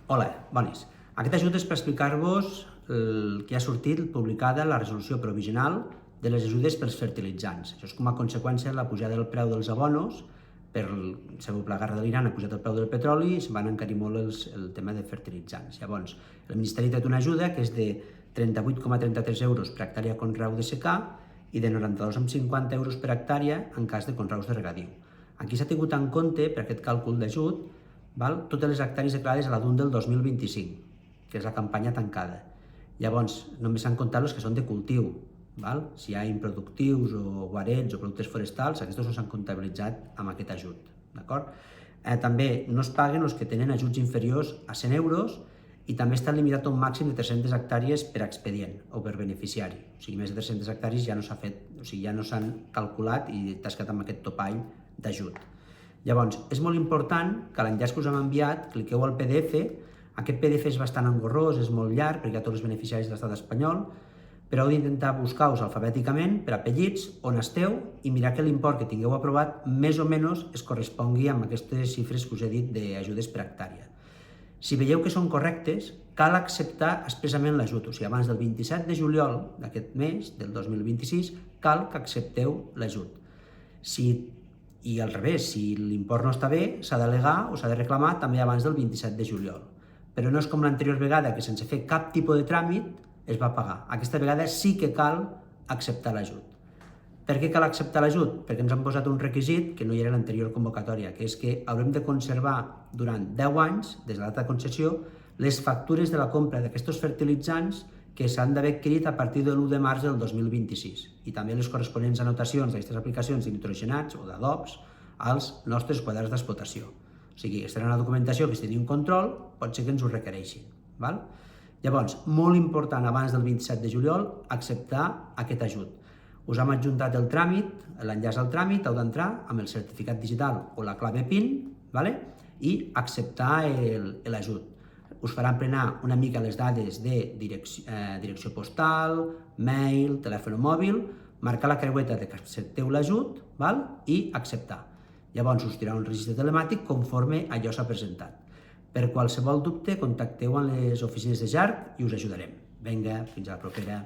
Hola, bones. Aquest ajut és per explicar-vos que ha sortit publicada la resolució provisional de les ajudes pels fertilitzants. Això és com a conseqüència de la pujada del preu dels abonos. Sabeu que la guerra de l'Iran ha pujat el preu del petroli i es van encarir molt el tema de fertilitzants. Llavors, el Ministeri ha tret una ajuda que és de 38,33 euros per hectàrea conreu de secà i de 92,50 euros per hectàrea en cas de conreus de regadiu. Aquí s'ha tingut en compte, per aquest càlcul d'ajut, totes les hectàrees declarades a la DUN del 2025, que és la campanya tancada. Llavors, només s'han comptat els que són de cultiu. Si hi ha improductius o guarets o productes forestals, aquests no s'han comptabilitzat amb aquest ajut. També no es paguen els que tenen ajuts inferiors a 100 euros i també està limitat a un màxim de 300 hectàrees per expedient o per beneficiari. O sigui, més de 300 hectàrees ja no s'ha fet, o sigui, ja no s'han calculat i t'has quedat amb aquest topall d'ajut. Llavors, és molt important que a l'enllaç que us hem enviat cliqueu al PDF. Aquest PDF és bastant engorrós, és molt llarg, perquè hi ha tots els beneficiaris de l'estat espanyol, però heu d'intentar buscar-vos alfabèticament per apellits, on esteu, i mirar que l'import que tingueu aprovat més o menys es correspongui amb aquestes xifres que us he dit d'ajudes per hectàrea. Si veieu que són correctes, cal acceptar expressament l'ajut, o sigui, abans del 27 de juliol d'aquest mes, del 2026, cal que accepteu l'ajut. I al revés, si l'import no està bé, s'ha d'al·legar o s'ha de reclamar també abans del 27 de juliol. Però no és com l'anterior vegada, que sense fer cap tipus de tràmit es va pagar. Aquesta vegada sí que cal acceptar l'ajut. Per què cal acceptar l'ajut? Perquè ens han posat un requisit que no hi era a l'anterior convocatòria, que és que haurem de conservar durant 10 anys, des de la data de concessió, les factures de la compra d'aquests fertilitzants que s'han d'haver adquirit a partir de l'1 de març del 2026 i també les corresponents anotacions d'aquestes aplicacions de nitrogenats o d'adobs als nostres quaderns d'explotació. O sigui, aquesta era una documentació que si teniu un control pot ser que ens ho requereixin. Llavors, molt important abans del 27 de juliol acceptar aquest ajut. Us hem adjuntat el tràmit, l'enllaç al tràmit, heu d'entrar amb el certificat digital o la clave PIN i acceptar l'ajut. Us farà emplenar una mica les dades de direcció postal, mail, telèfon mòbil, marcar la creueta que accepteu l'ajut i acceptar. Llavors us dirà un registre telemàtic conforme allò s'ha presentat. Per qualsevol dubte, contacteu amb les oficines de JARC i us ajudarem. Vinga, fins a la propera.